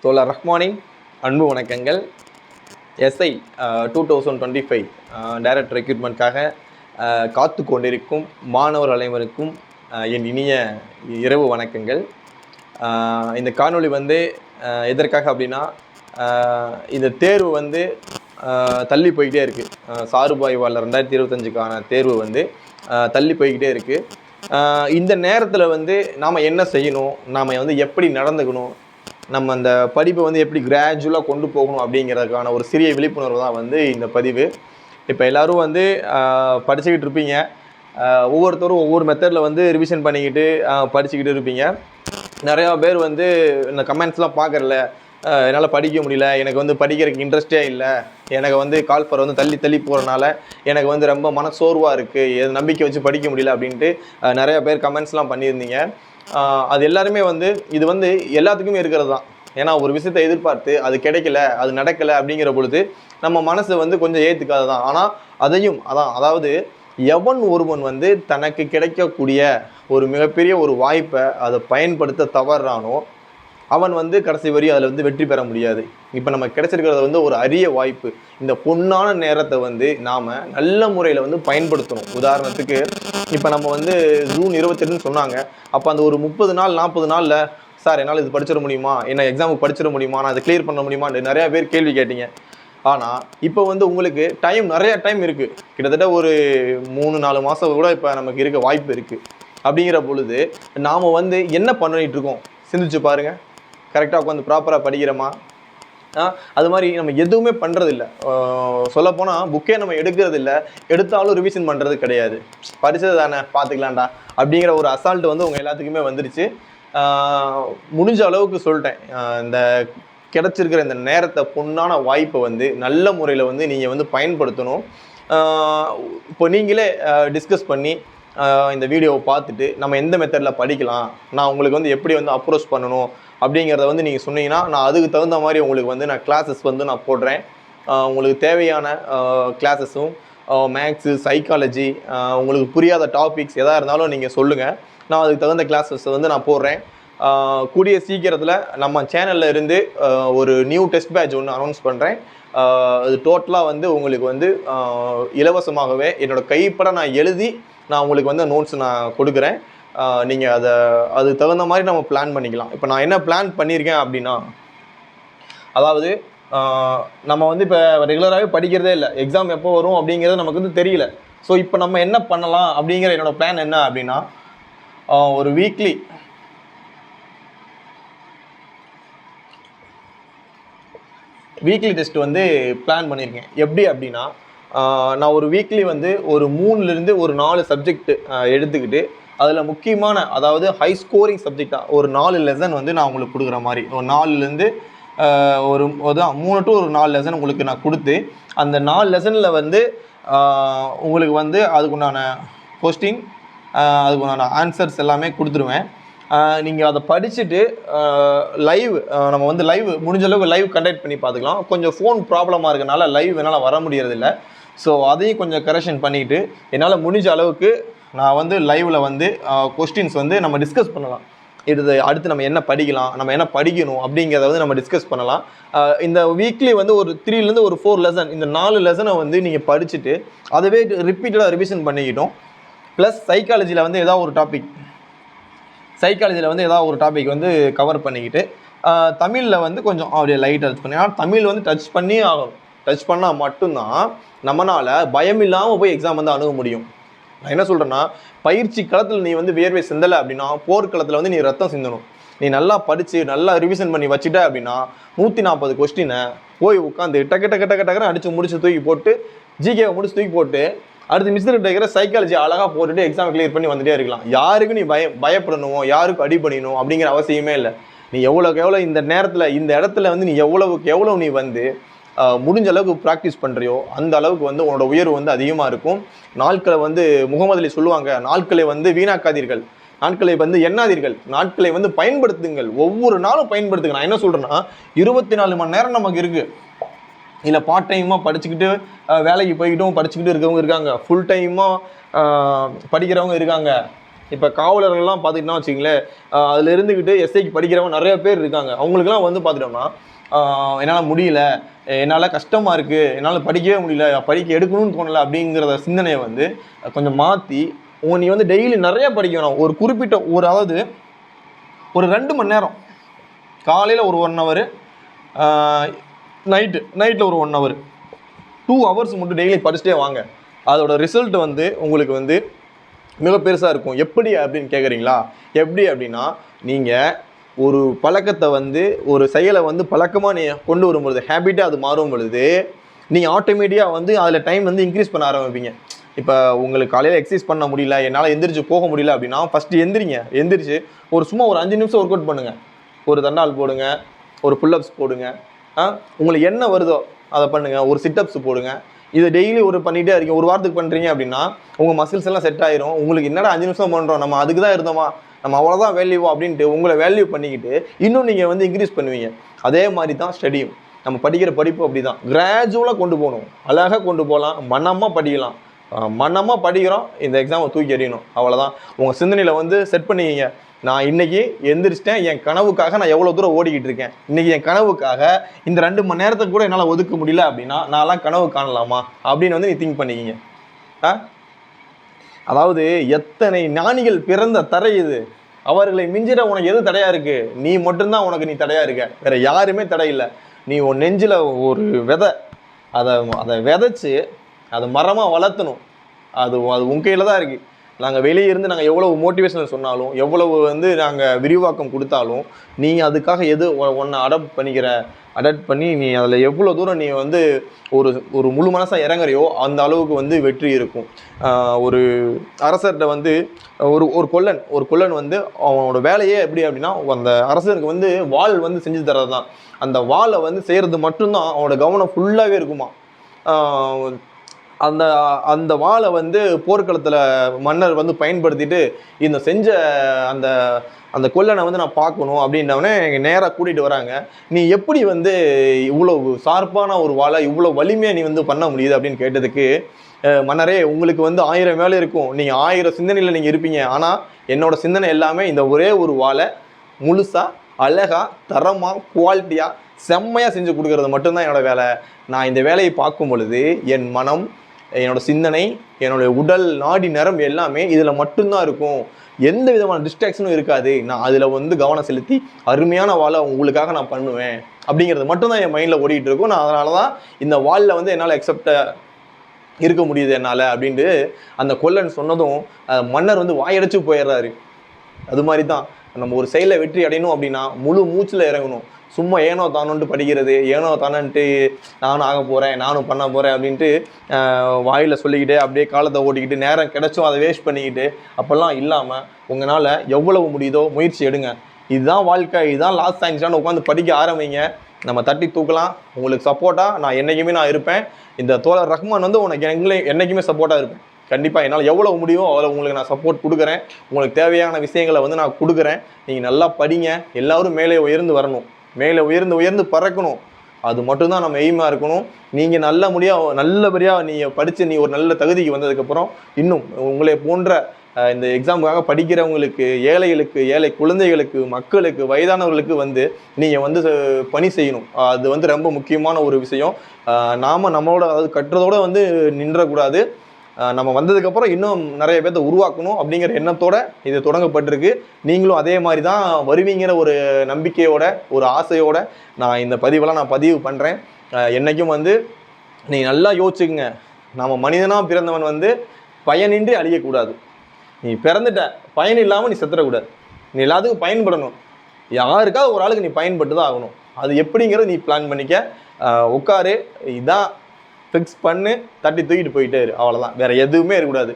தோழர் ரஹ்மானின் அன்பு வணக்கங்கள். எஸ்ஐ 2025 டைரக்ட் ரெக்ரூட்மெண்ட்காக காத்து கொண்டிருக்கும் மாணவர் அனைவருக்கும் என் இனிய இரவு வணக்கங்கள். இந்த காணொளி எதற்காக அப்படின்னா, இந்த தேர்வு தள்ளி போய்கிட்டே இருக்குது. சார்பு ஆய்வாளர் 2025க்கான தேர்வு தள்ளி போய்கிட்டே இருக்குது. இந்த நேரத்தில் நாம் என்ன செய்யணும், நாம் எப்படி நடந்துக்கணும், நம்ம அந்த படிப்பை எப்படி கிராஜுவலாக கொண்டு போகணும் அப்படிங்கிறதுக்கான ஒரு சிறிய விழிப்புணர்வு தான் இந்த பதிவு. இப்போ எல்லோரும் படிச்சுக்கிட்டு இருப்பீங்க. ஒவ்வொருத்தரும் ஒவ்வொரு மெத்தடில் ரிவிஷன் பண்ணிக்கிட்டு படிச்சுக்கிட்டு இருப்பீங்க. நிறையா பேர் இந்த கமெண்ட்ஸ்லாம் பார்க்குறல, என்னால் படிக்க முடியல, எனக்கு படிக்கிறதுக்கு இன்ட்ரெஸ்டே இல்லை, எனக்கு கால்ஃபர் தள்ளி தள்ளி போகிறனால எனக்கு ரொம்ப மனசோர்வாக இருக்குது, நம்பிக்கை வச்சு படிக்க முடியல அப்படின்ட்டு நிறையா பேர் கமெண்ட்ஸ்லாம் பண்ணியிருந்தீங்க. அது எல்லாருமே இது எல்லாத்துக்குமே இருக்கிறது தான். ஏன்னா ஒரு விஷயத்தை எதிர்பார்த்து அது கிடைக்கல, அது நடக்கலை அப்படிங்கிற பொழுது நம்ம மனசு கொஞ்சம் ஏற்றுக்காது தான். ஆனால் அதாவது எவன் ஒருவன் தனக்கு கிடைக்கக்கூடிய ஒரு மிகப்பெரிய ஒரு வாய்ப்பை அதை பயன்படுத்த தவறானோ அவன் கடைசி வரி அதில் வெற்றி பெற முடியாது. இப்போ நம்ம கிடைச்சிருக்கிறது ஒரு அரிய வாய்ப்பு. இந்த பொன்னான நேரத்தை நாம் நல்ல முறையில் பயன்படுத்தணும். உதாரணத்துக்கு இப்போ நம்ம ஜூன் 22 சொன்னாங்க. அப்போ அந்த ஒரு 30 நாள் 40 நாளில் சார் என்னால் இது படிச்சிட முடியுமா, என்ன எக்ஸாமுக்கு படிச்சிட முடியுமா, நான் அதை கிளியர் பண்ண முடியுமான்னு நிறையா பேர் கேள்வி கேட்டீங்க. ஆனால் இப்போ உங்களுக்கு நிறையா டைம் இருக்குது. கிட்டத்தட்ட ஒரு 3-4 மாதம் கூட இப்போ நமக்கு இருக்க வாய்ப்பு இருக்குது. அப்படிங்கிற பொழுது நாம் என்ன பண்ணிட்டு இருக்கோம் சிந்திச்சு பாருங்கள். கரெக்டாக உட்காந்து ப்ராப்பராக படிக்கிறோமா? அது மாதிரி நம்ம எதுவுமே பண்ணுறதில்ல. சொல்லப்போனால் புக்கே நம்ம எடுக்கிறதில்ல, எடுத்தாலும் ரிவிஷன் பண்ணுறது கிடையாது. படித்தது தானே பார்த்துக்கலாம்டா அப்படிங்கிற ஒரு அசால்ட் உங்கள் எல்லாத்துக்குமே வந்துருச்சு. முடிஞ்ச அளவுக்கு சொல்லிட்டேன், இந்த கிடச்சிருக்கிற இந்த நேரத்தை, பொன்னான வாய்ப்பை நல்ல முறையில் நீங்கள் பயன்படுத்தணும். இப்போ நீங்களே டிஸ்கஸ் பண்ணி இந்த வீடியோவை பார்த்துட்டு நம்ம எந்த மெத்தடில் படிக்கலாம், நான் உங்களுக்கு எப்படி அப்ரோச் பண்ணணும் அப்படிங்கிறத நீங்கள் சொன்னீங்கன்னா நான் அதுக்கு தகுந்த மாதிரி உங்களுக்கு நான் கிளாஸஸ் நான் போடுறேன். உங்களுக்கு தேவையான கிளாஸஸும் மேக்ஸு, சைக்காலஜி, உங்களுக்கு புரியாத டாபிக்ஸ் எதாக இருந்தாலும் நீங்கள் சொல்லுங்கள். நான் அதுக்கு தகுந்த கிளாஸஸ் நான் போடுறேன். கூடிய சீக்கிரத்தில் நம்ம சேனலில் இருந்து ஒரு நியூ டெஸ்ட் பேட்ச் ஒன்று அனௌன்ஸ் பண்ணுறேன். அது டோட்டலாக உங்களுக்கு இலவசமாகவே என்னோடய கைப்பட நான் எழுதி நான் உங்களுக்கு நோட்ஸ் நான் கொடுக்குறேன். நீங்கள் அதுக்கு தகுந்த மாதிரி நம்ம பிளான் பண்ணிக்கலாம். இப்போ நான் என்ன பிளான் பண்ணியிருக்கேன் அப்படின்னா, அதாவது நம்ம இப்போ ரெகுலராகவே படிக்கிறதே இல்லை, எக்ஸாம் எப்போ வரும் அப்படிங்கிறது நமக்கு தெரியல. ஸோ இப்போ நம்ம என்ன பண்ணலாம் அப்படிங்கிற என்னோடய பிளான் என்ன அப்படின்னா, ஒரு வீக்லி டெஸ்ட் பிளான் பண்ணியிருக்கேன். எப்படி அப்படின்னா, நான் ஒரு வீக்லி ஒரு 3லேருந்து ஒரு 4 சப்ஜெக்ட் எடுத்துக்கிட்டு அதில் முக்கியமான, அதாவது ஹை ஸ்கோரிங் சப்ஜெக்டாக ஒரு 4 லெசன் நான் உங்களுக்கு கொடுக்குற மாதிரி, ஒரு 4லேருந்து ஒரு 3 to 4 லெசன் உங்களுக்கு நான் கொடுத்து, அந்த 4 லெசனில் உங்களுக்கு அதுக்குண்டான கொஸ்டின், அதுக்குண்டான ஆன்சர்ஸ் எல்லாமே கொடுத்துருவேன். நீங்கள் அதை படிச்சுட்டு லைவ், நம்ம லைவ் முடிஞ்ச அளவுக்கு லைவ் கண்டக்ட் பண்ணி பார்த்துக்கலாம். கொஞ்சம் ஃபோன் ப்ராப்ளமாக இருக்கனால லைவ் என்னால் வர முடியறதில்ல. ஸோ அதையும் கொஞ்சம் கரெக்ஷன் பண்ணிவிட்டு என்னால் முடிஞ்ச அளவுக்கு நான் லைவில் கொஸ்டின்ஸ் நம்ம டிஸ்கஸ் பண்ணலாம். இது அடுத்து நம்ம என்ன படிக்கலாம், நம்ம என்ன படிக்கணும் அப்படிங்கிறத நம்ம டிஸ்கஸ் பண்ணலாம். இந்த வீக்லி ஒரு 3லேருந்து ஒரு 4 லெசன், இந்த 4 லெசனை நீங்கள் படிச்சுட்டு அதுவே ரிப்பீட்டடாக ரிவிஷன் பண்ணிக்கிட்டோம். ப்ளஸ் சைக்காலஜியில் ஏதாவது ஒரு டாபிக், கவர் பண்ணிக்கிட்டு, தமிழில் கொஞ்சம் அப்படியே லைட்டாக டச் பண்ணி, ஆனால் தமிழ் டச் பண்ணி ஆகணும். டச் பண்ணால் மட்டும்தான் நம்மளால் பயம் இல்லாமல் போய் எக்ஸாம் அணுக முடியும். நான் என்ன சொல்கிறேன்னா, பயிற்சி களத்தில் நீ வியர்வை சிந்தலை அப்படின்னா போர்க்களத்தில் நீ ரத்தம் சிந்தணும். நீ நல்லா படித்து நல்லா ரிவிஷன் பண்ணி வச்சுட்ட அப்படின்னா 140 கொஸ்டினை போய் உட்காந்து டக்கு அடித்து முடிச்சு தூக்கி போட்டு, ஜிகேவை முடிச்சு தூக்கி போட்டு, அடுத்து மிஸ்டர் டேக்கிற சைக்காலஜி அழகாக போட்டுட்டு எக்ஸாம் கிளியர் பண்ணி வந்துட்டே இருக்கலாம். யாருக்கும் நீ பயப்படணும், யாருக்கும் அடி பண்ணிடணும் அப்படிங்கிற அவசியமே இல்லை. நீ எவ்வளோக்கு எவ்வளோ இந்த நேரத்தில் இந்த இடத்துல நீ எவ்வளவுக்கு எவ்வளோ நீ முடிஞ்ச அளவுக்கு ப்ராக்டிஸ் பண்ணுறியோ அந்த அளவுக்கு உன்னோட உயர்வு அதிகமாக இருக்கும். நாட்களை முகமது அலி சொல்லுவாங்க, நாட்களை வீணாக்காதீர்கள், நாட்களை எண்ணாதீர்கள், நாட்களை பயன்படுத்துங்கள், ஒவ்வொரு நாளும் பயன்படுத்துங்க. நான் என்ன சொல்கிறேன்னா, 24 மணி நேரம் நமக்கு இருக்குது. இல்லை பார்ட் டைமாக படிச்சுக்கிட்டு வேலைக்கு போய்கிட்டும் படிச்சுக்கிட்டு இருக்கவங்க இருக்காங்க, ஃபுல் டைமாக படிக்கிறவங்க இருக்காங்க. இப்போ காவலர்கள்லாம் பார்த்துக்கிட்டோம்னா வச்சுங்களேன், அதில் இருந்துக்கிட்டு எஸ்ஐக்கு படிக்கிறவங்க நிறைய பேர் இருக்காங்க. அவங்களுக்குலாம் வந்து பார்த்துட்டோம்னா என்னால் முடியல, என்னால் கஷ்டமாக இருக்குது, என்னால் படிக்கவே முடியல, படிக்க எடுக்கணும்னு தோணலை அப்படிங்கிற சிந்தனையை வந்து கொஞ்சம் மாற்றி நீ வந்து டெய்லி நிறையா படிக்கணும். ஒரு குறிப்பிட்ட அதாவது ஒரு 2 மணி நேரம், காலையில் ஒரு 1 ஹவர், நைட்டில் ஒரு 1 ஹவர், 2 ஹவர்ஸ் மட்டும் டெய்லி படிச்சுட்டே வாங்க. அதோட ரிசல்ட் வந்து உங்களுக்கு வந்து மிக பெருசாக இருக்கும். எப்படி அப்படின்னு கேட்குறீங்களா? எப்படி அப்படின்னா, நீங்கள் ஒரு பழக்கத்தை வந்து ஒரு செயலை வந்து பழக்கமாக நீங்கள் கொண்டு வரும்பொழுது, ஹேபிட்டாக அது மாறும் பொழுது, நீங்கள் ஆட்டோமேட்டிக்காக வந்து அதில் டைம் வந்து இன்க்ரீஸ் பண்ண ஆரம்பிப்பீங்க. இப்போ உங்களுக்கு காலையில் எக்ஸசைஸ் பண்ண முடியல, என்னால் எந்திரிச்சு போக முடியல அப்படின்னா, ஃபஸ்ட்டு எந்திரிச்சு சும்மா ஒரு 5 நிமிஷம் ஒர்க் அவுட் பண்ணுங்கள். ஒரு தண்டால் போடுங்க, ஒரு புல்லப்ஸ் போடுங்க, உங்களுக்கு என்ன வருதோ அதை பண்ணுங்கள், ஒரு சிட்டப்ஸ் போடுங்க. இதை டெய்லி பண்ணிகிட்டே இருக்கீங்க, ஒரு வாரத்துக்கு பண்ணுறீங்க அப்படின்னா உங்கள் மசில்ஸ் எல்லாம் செட் ஆயிரும். உங்களுக்கு என்னடா 5 நிமிஷம் பண்ணுறோம், நம்ம அதுக்கு தான் இருந்தோமா, நம்ம அவ்வளோதான் வேல்யூவா அப்படின்ட்டு உங்களை வேல்யூ பண்ணிக்கிட்டு இன்னும் நீங்கள் வந்து இன்க்ரீஸ் பண்ணுவீங்க. அதே மாதிரி தான் ஸ்டடியும். நம்ம படிக்கிற படிப்பு அப்படி தான் கிராஜுவலாக கொண்டு போகணும். அழகாக கொண்டு போகலாம், மனமாக படிக்கலாம். மனமாக படிக்கிறோம், இந்த எக்ஸாமை தூக்கி எறியணும், அவ்வளோதான். உங்கள் சிந்தனையில் வந்து செட் பண்ணிக்கிங்க. நான் இன்றைக்கி எந்திரிச்சிட்டேன், என் கனவுக்காக நான் எவ்வளோ தூரம் ஓடிக்கிட்டு இருக்கேன். இன்றைக்கி என் கனவுக்காக இந்த 2 மணி நேரத்துக்கு கூட என்னால் ஒதுக்க முடியல அப்படின்னா நான்லாம் கனவு காணலாமா அப்படின்னு வந்து நீ திங்க் பண்ணிக்கிங்க. அதாவது எத்தனை ஞானிகள் பிறந்த தரை இது, அவர்களை மிஞ்சிட உனக்கு எது தடையாக இருக்குது? நீ மட்டும்தான் நீ தடையாக இருக்க, வேறு யாருமே தடை இல்லை. நீ உன் நெஞ்சில் ஒரு விதை, அதை விதைச்சி அதை மரமாக வளர்த்தணும். அது உன் கையில் தான் இருக்குது. நாங்கள் வெளியே இருந்து நாங்கள் எவ்வளவு மோட்டிவேஷனல் சொன்னாலும், எவ்வளவு வந்து நாங்கள் விரிவாக்கம் கொடுத்தாலும், நீ அதுக்காக ஒன்றை அடாப்ட் பண்ணி நீ அதில் எவ்வளோ தூரம் நீ வந்து ஒரு முழு மனசாக இறங்குறியோ அந்த அளவுக்கு வந்து வெற்றி இருக்கும். ஒரு அரசர்கிட்ட வந்து ஒரு கொல்லன் வந்து அவனோட வேலையே எப்படி அப்படின்னா, அந்த அரசருக்கு வந்து வாள் வந்து செஞ்சு தர்றது தான். அந்த வாளை வந்து செய்கிறது மட்டும்தான் அவனோட கவனம் ஃபுல்லாகவே இருக்குமா. அந்த வாளை வந்து போர்க்களத்தில் மன்னர் வந்து பயன்படுத்திட்டு இந்த செஞ்ச அந்த கொல்லனை வந்து நான் பார்க்கணும் அப்படின்னவனே நேராக கூட்டிகிட்டு வராங்க. நீ எப்படி வந்து இவ்வளோ ஷார்ப்பான ஒரு வாளை இவ்வளோ வலிமையாக நீ வந்து பண்ண முடியுது அப்படின்னு கேட்டதுக்கு, மன்னரே உங்களுக்கு வந்து 1000 வேலை இருக்கும், நீங்கள் 1000 சிந்தனையில் நீங்கள் இருப்பீங்க, ஆனால் என்னோட சிந்தனை எல்லாமே இந்த ஒரே ஒரு வாளை முழுசாக அழகாக தரமாக குவாலிட்டியாக செம்மையாக செஞ்சு கொடுக்கறது மட்டும்தான் என்னோடய வேலை. நான் இந்த வேலையை பார்க்கும் பொழுது என் மனம், என்னோடய சிந்தனை, என்னுடைய உடல் நாடி நரம்பு எல்லாமே இதில் மட்டும்தான் இருக்கும், எந்த விதமான டிஸ்ட்ராக்ஷனும் இருக்காது. நான் அதில் வந்து கவனம் செலுத்தி அருமையான வாழை உங்களுக்காக நான் பண்ணுவேன் அப்படிங்கிறது மட்டும்தான் என் மைண்டில் ஓடிக்கிட்டு இருக்கும். நான் அதனால தான் இந்த வாலில் வந்து என்னால் அக்செப்டாக இருக்க முடியுது என்னால் அப்படின்ட்டு அந்த கொல்லன் சொன்னதும் மன்னர் வந்து வாயடைச்சு போயிடுறாரு. அது மாதிரி தான் நம்ம ஒரு செயலை வெற்றி அடையணும் அப்படின்னா முழு மூச்சில் இறங்கணும். சும்மா ஏனோ தானோன்ட்டு படிக்கிறது, ஏனோ தானன்ட்டு நானும் ஆக போகிறேன், நானும் பண்ண போகிறேன் அப்படின்ட்டு வாயில் சொல்லிக்கிட்டு அப்படியே காலத்தை ஓட்டிக்கிட்டு நேரம் கிடைச்சும் அதை வேஸ்ட் பண்ணிக்கிட்டு அப்போல்லாம் இல்லாமல் உங்களால் எவ்வளவு முடியுதோ முயற்சி எடுங்க. இதுதான் வாழ்க்கை, இதுதான் லாஸ்ட் சயின்ஸ்டான்னு உட்காந்து படிக்க ஆரம்பிங்க. நம்ம தட்டி தூக்கலாம். உங்களுக்கு சப்போர்ட்டாக நான் என்றைக்குமே இருப்பேன். இந்த தோழர் ரஹ்மான் வந்து உனக்கு என்றைக்குமே சப்போர்ட்டாக இருப்பேன். கண்டிப்பாக என்னால் எவ்வளோ முடியும் அவ்வளோ உங்களுக்கு நான் சப்போர்ட் கொடுக்குறேன். உங்களுக்கு தேவையான விஷயங்களை வந்து நான் கொடுக்குறேன். நீங்கள் நல்லா படிங்க. எல்லோரும் மேலே உயர்ந்து வரணும், மேலே உயர்ந்து பறக்கணும். அது மட்டும்தான் நம்ம எய்மாக இருக்கணும். நீங்கள் நல்லபடியாக நீங்கள் படித்து நீ ஒரு நல்ல தகுதிக்கு வந்ததுக்கப்புறம் இன்னும் உங்களை போன்ற இந்த எக்ஸாமுக்காக படிக்கிறவங்களுக்கு, ஏழை குழந்தைகளுக்கு, மக்களுக்கு, வயதானவர்களுக்கு வந்து நீங்கள் வந்து பணி செய்யணும். அது வந்து ரொம்ப முக்கியமான ஒரு விஷயம். நம்மளோட அதாவது கட்டுறதோடு வந்து நின்றக்கூடாது. நம்ம வந்ததுக்கப்புறம் இன்னும் நிறைய பேர்த்த உருவாக்கணும் அப்படிங்கிற எண்ணத்தோடு இது தொடங்கப்பட்டிருக்கு. நீங்களும் அதே மாதிரி தான் வருவீங்கிற ஒரு நம்பிக்கையோட, ஒரு ஆசையோட நான் இந்த பதிவெல்லாம் பதிவு பண்ணுறேன். என்றைக்கும் வந்து நீ நல்லா யோசிச்சுக்குங்க. நம்ம மனிதனாக பிறந்தவன் வந்து பயனின்றி அழியக்கூடாது. நீ பிறந்துட்ட, பயன் இல்லாமல் நீ செத்துடக்கூடாது. நீ எல்லாத்துக்கும் பயன்படணும். யாருக்காவது ஒரு ஆளுக்கு நீ பயன்பட்டு தான் ஆகணும். அது எப்படிங்கிறத நீ பிளான் பண்ணிக்க. உட்காரு, இதான் ஃபிக்ஸ் பண்ணு, தட்டி தூக்கிட்டு போயிட்டே இரு, அவ்வளோதான். வேறு எதுவுமே இருக்கக்கூடாது.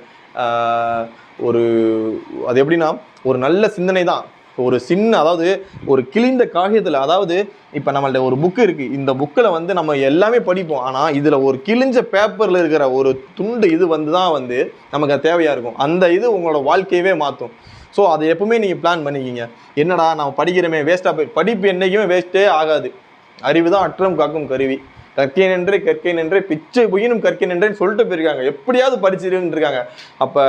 அது எப்படின்னா ஒரு நல்ல சிந்தனை தான். ஒரு அதாவது ஒரு கிழிந்த காகிதத்தில், அதாவது இப்போ நம்மள்ட்ட ஒரு புக்கு இருக்குது, இந்த புக்கில் வந்து நம்ம எல்லாமே படிப்போம். ஆனால் இதில் ஒரு கிழிஞ்ச பேப்பரில் இருக்கிற ஒரு துண்டு இது வந்து தான் வந்து நமக்கு அது தேவையாக இருக்கும். அந்த இது உங்களோட வாழ்க்கையவே மாற்றும். ஸோ அதை எப்பவுமே நீங்கள் பிளான் பண்ணிக்கிங்க. என்னடா நம்ம படிக்கிறோமே வேஸ்ட்டாக படிப்பு என்றைக்குமே வேஸ்ட்டே ஆகாது. அறிவு தான் அற்றம் காக்கும் கருவி. கற்கை நின்று கற்கை நின்று பிச்சை புயினும் கற்கை நின்றேன்னு சொல்லிட்டு போயிருக்காங்க. எப்படியாவது படிச்சிருன்னு இருக்காங்க. அப்போ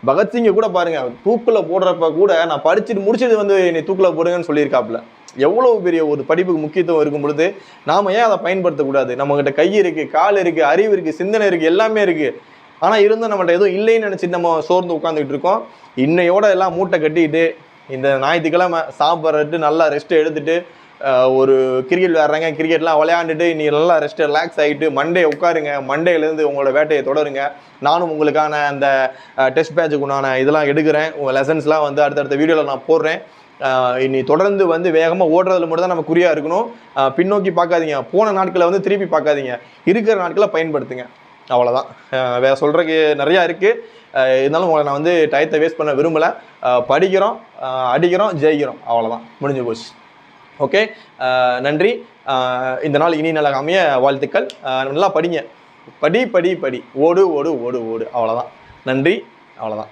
பகத்சிங்கை கூட பாருங்க, தூக்கில் போடுறப்ப கூட நான் படிச்சுட்டு முடிச்சுட்டு வந்து என்னை தூக்கில் போடுங்கன்னு சொல்லியிருக்காப்புல. எவ்வளோ பெரிய ஒரு படிப்புக்கு முக்கியத்துவம் இருக்கும் பொழுது நாம் ஏன் அதை பயன்படுத்தக்கூடாது? நம்மகிட்ட கை இருக்குது, கால் இருக்குது, அறிவு இருக்குது, சிந்தனை இருக்குது, எல்லாமே இருக்குது. ஆனால் இருந்தும் நம்மகிட்ட எதுவும் இல்லைன்னு நினச்சிட்டு நம்ம சோர்ந்து உட்காந்துக்கிட்டு இருக்கோம். இன்னையோட எல்லாம் மூட்டை கட்டிக்கிட்டு இந்த ஞாயிற்றுக்கிழமை சாப்பிட்றட்டு நல்லா ரெஸ்ட் எடுத்துகிட்டு ஒரு கிரிக்கெட் விளையாடுறாங்க, கிரிக்கெட்லாம் விளையாண்டுட்டு நீ நல்லா ரெஸ்ட் ரிலாக்ஸ் ஆகிட்டு மண்டே உட்காருங்க. மண்டேலேருந்து உங்களோட வேட்டையை தொடருங்க. நானும் உங்களுக்கான அந்த டெஸ்ட் பேட்சுக்கு உண்டான இதெல்லாம் எடுக்கிறேன். உங்கள் லெசன்ஸ்லாம் வந்து அடுத்தடுத்த வீடியோவில் நான் போடுறேன். இனி தொடர்ந்து வந்து வேகமாக ஓடுறதுல மட்டும் தான் நம்ம குறியாக இருக்கணும். பின்னோக்கி பார்க்காதீங்க. போன நாட்களை வந்து திருப்பி பார்க்காதீங்க. இருக்கிற நாட்களை பயன்படுத்துங்க. அவ்வளோதான். வேறு சொல்கிறதுக்கு நிறையா இருக்குது. இருந்தாலும் உங்களை நான் வந்து டயத்தை வேஸ்ட் பண்ண விரும்பலை. படிக்கிறோம், அடிக்கிறோம், ஜெயிக்கிறோம். அவ்வளோதான், முடிஞ்சு போச்சு. ஓகே, நன்றி. இந்த நாள் இனி நல்லா அமைய வாழ்த்துக்கள். நல்லா படிங்க. படி படி படி, ஓடு ஓடு ஓடு ஓடு. அவ்வளோதான். நன்றி. அவ்வளோதான்.